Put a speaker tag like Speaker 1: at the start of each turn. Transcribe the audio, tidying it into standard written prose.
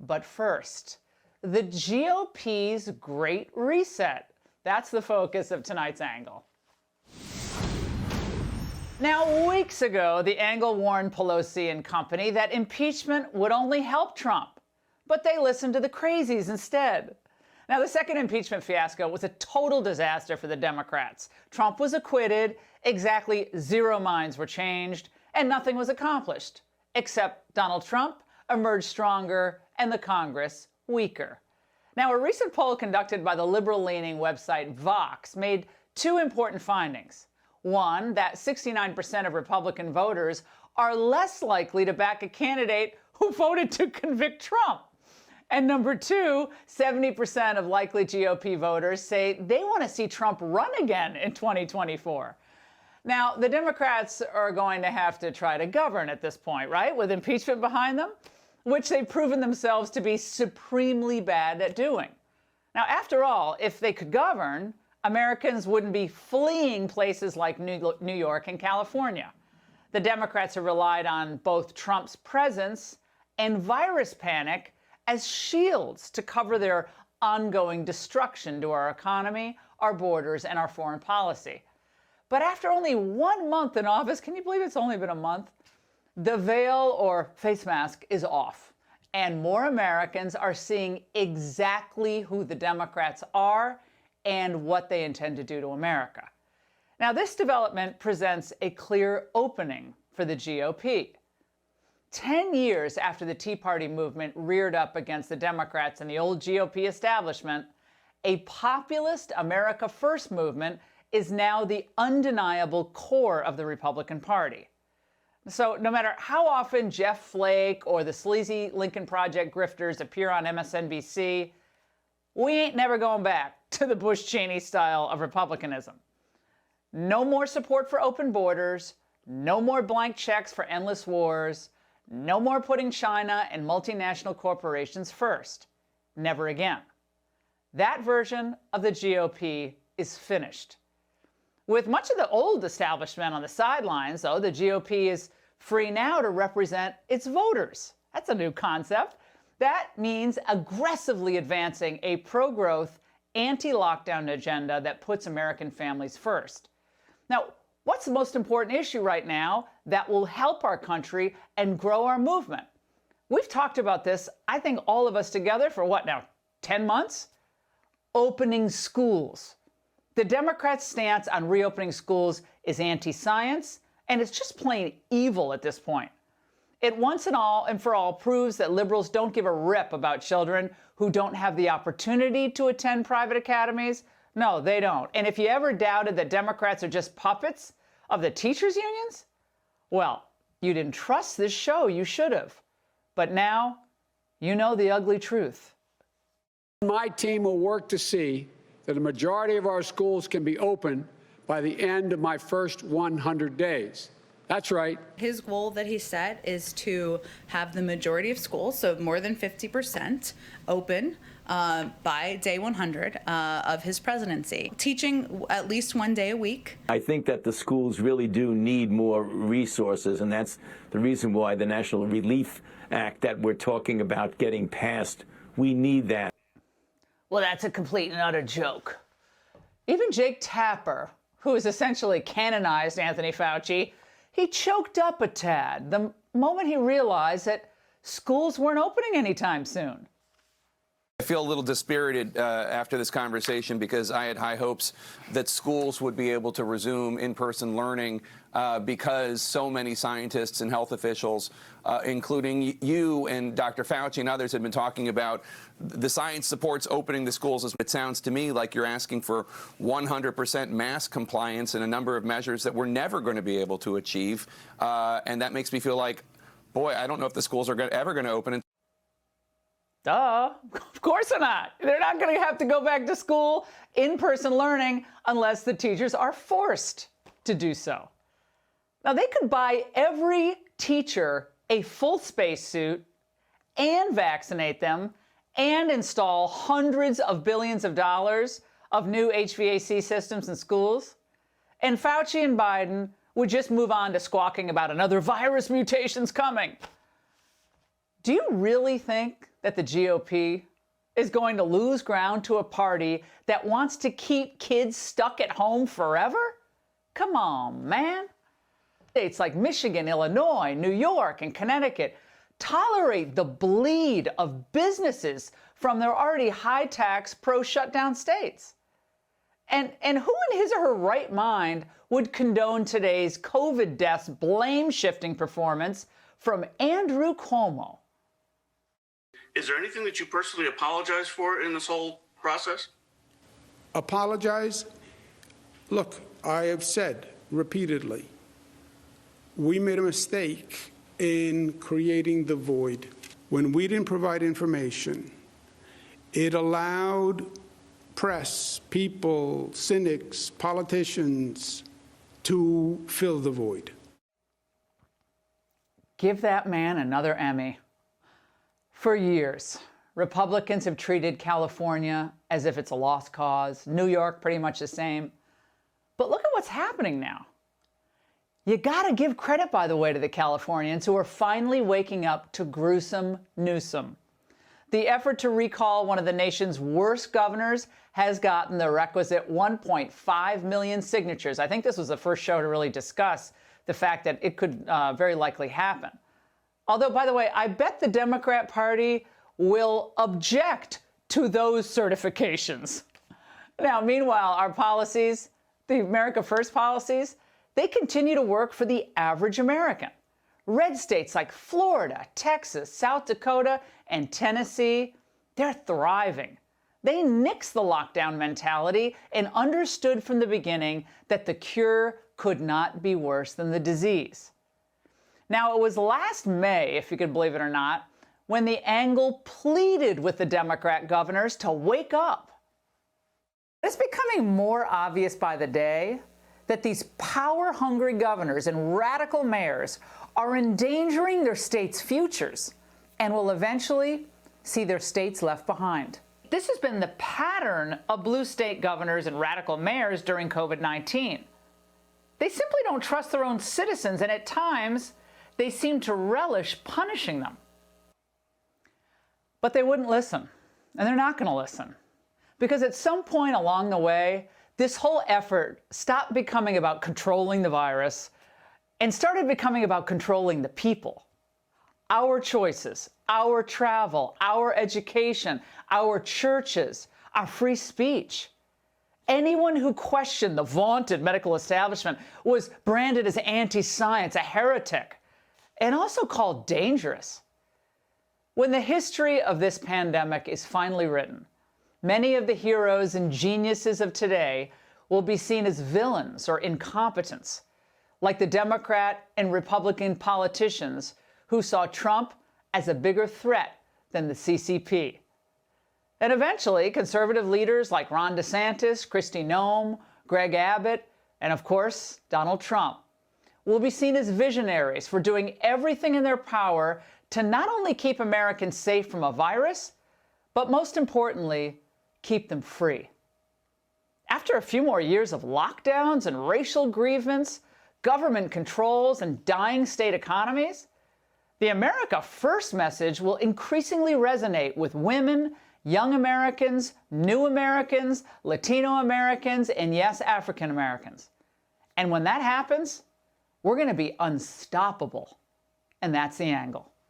Speaker 1: But first, the GOP's Great Reset. That's the focus of tonight's angle. Now, weeks ago, the angle warned Pelosi and company that impeachment would only help Trump, but they listened to the crazies instead. Now, the second impeachment fiasco was a total disaster for the Democrats. Trump was acquitted, exactly 0 minds were changed, and nothing was accomplished, except Donald Trump emerged stronger and the Congress weaker. Now, a recent poll conducted by the liberal-leaning website Vox made 2 important findings. One, that 69% of Republican voters are less likely to back a candidate who voted to convict Trump. And number 2, 70% of likely GOP voters say they want to see Trump run again in 2024. Now, the Democrats are going to have to try to govern at this point, right? With impeachment behind them, which they've proven themselves to be supremely bad at doing. Now, after all, if they could govern, Americans wouldn't be fleeing places like New York and California. The Democrats have relied on both Trump's presence and virus panic as shields to cover their ongoing destruction to our economy, our borders, and our foreign policy. But after only 1 month in office, can you believe it's only been a month? The veil or face mask is off, and more Americans are seeing exactly who the Democrats are and what they intend to do to America. Now, this development presents a clear opening for the GOP. 10 years after the Tea Party movement reared up against the Democrats and the old GOP establishment, a populist America First movement is now the undeniable core of the Republican Party. So no matter how often Jeff Flake or the sleazy Lincoln Project grifters appear on MSNBC, we ain't never going back to the Bush-Cheney style of republicanism. No more support for open borders, no more blank checks for endless wars, no more putting China and multinational corporations first. Never again. That version of the GOP is finished. With much of the old establishment on the sidelines, though, the GOP is free now to represent its voters. That's a new concept. That means aggressively advancing a pro-growth, anti-lockdown agenda that puts American families first. Now, what's the most important issue right now that will help our country and grow our movement? We've talked about this, I think, all of us together for what now, 10 months? Opening schools. The Democrats' stance on reopening schools is anti-science, and it's just plain evil at this point. It once and for all proves that liberals don't give a rip about children who don't have the opportunity to attend private academies. No, they don't. And if you ever doubted that Democrats are just puppets of the teachers' unions, well, you didn't trust this show. You should have. But now, you know the ugly truth.
Speaker 2: My team will work to see that a majority of our schools can be open by the end of my first 100 days. That's right.
Speaker 3: His goal that he set is to have the majority of schools, so more than 50%, open by day 100 of his presidency, teaching at least 1 day a week.
Speaker 4: I think that the schools really do need more resources, and that's the reason why the National Relief Act that we're talking about getting passed, we need that.
Speaker 1: Well, that's a complete and utter joke. Even Jake Tapper, who has essentially canonized Anthony Fauci, he choked up a tad the moment he realized that schools weren't opening anytime soon.
Speaker 5: I feel a little dispirited after this conversation because I had high hopes that schools would be able to resume in-person learning because so many scientists and health officials, including you and Dr. Fauci and others, had been talking about the science supports opening the schools. It sounds to me like you're asking for 100% mask compliance and a number of measures that we're never going to be able to achieve. And that makes me feel like, boy, I don't know if the schools are ever going to open.
Speaker 1: Duh. Of course they're not. They're not going to have to go back to school, in-person learning, unless the teachers are forced to do so. Now, they could buy every teacher a full spacesuit and vaccinate them and install hundreds of billions of dollars of new HVAC systems in schools. And Fauci and Biden would just move on to squawking about another virus mutation's coming. Do you really think that the GOP is going to lose ground to a party that wants to keep kids stuck at home forever? Come on, man. States like Michigan, Illinois, New York, and Connecticut tolerate the bleed of businesses from their already high-tax, pro-shutdown states. And who in his or her right mind would condone today's COVID deaths blame-shifting performance from Andrew Cuomo?
Speaker 6: Is there anything that you personally apologize for in this whole process?
Speaker 7: Apologize? Look, I have said repeatedly, we made a mistake in creating the void. When we didn't provide information, it allowed press, people, cynics, politicians to fill the void.
Speaker 1: Give that man another Emmy. For years, Republicans have treated California as if it's a lost cause, New York pretty much the same. But look at what's happening now. You gotta give credit, by the way, to the Californians who are finally waking up to gruesome Newsom. The effort to recall one of the nation's worst governors has gotten the requisite 1.5 million signatures. I think this was the first show to really discuss the fact that it could very likely happen. Although, by the way, I bet the Democrat Party will object to those certifications. Now, meanwhile, our policies, the America First policies, they continue to work for the average American. Red states like Florida, Texas, South Dakota, and Tennessee, they're thriving. They nixed the lockdown mentality and understood from the beginning that the cure could not be worse than the disease. Now, it was last May, if you could believe it or not, when the Angle pleaded with the Democrat governors to wake up. It's becoming more obvious by the day that these power-hungry governors and radical mayors are endangering their states' futures and will eventually see their states left behind. This has been the pattern of blue state governors and radical mayors during COVID-19. They simply don't trust their own citizens, and at times, they seem to relish punishing them. But they wouldn't listen, and they're not going to listen. Because at some point along the way, this whole effort stopped becoming about controlling the virus and started becoming about controlling the people. Our choices, our travel, our education, our churches, our free speech. Anyone who questioned the vaunted medical establishment was branded as anti-science, a heretic, and also called dangerous. When the history of this pandemic is finally written, many of the heroes and geniuses of today will be seen as villains or incompetents, like the Democrat and Republican politicians who saw Trump as a bigger threat than the CCP. And eventually, conservative leaders like Ron DeSantis, Kristi Noem, Greg Abbott, and of course, Donald Trump, will be seen as visionaries for doing everything in their power to not only keep Americans safe from a virus, but most importantly, keep them free. After a few more years of lockdowns and racial grievance, government controls, and dying state economies, the America First message will increasingly resonate with women, young Americans, new Americans, Latino Americans, and yes, African Americans. And when that happens, we're going to be unstoppable. And that's the angle.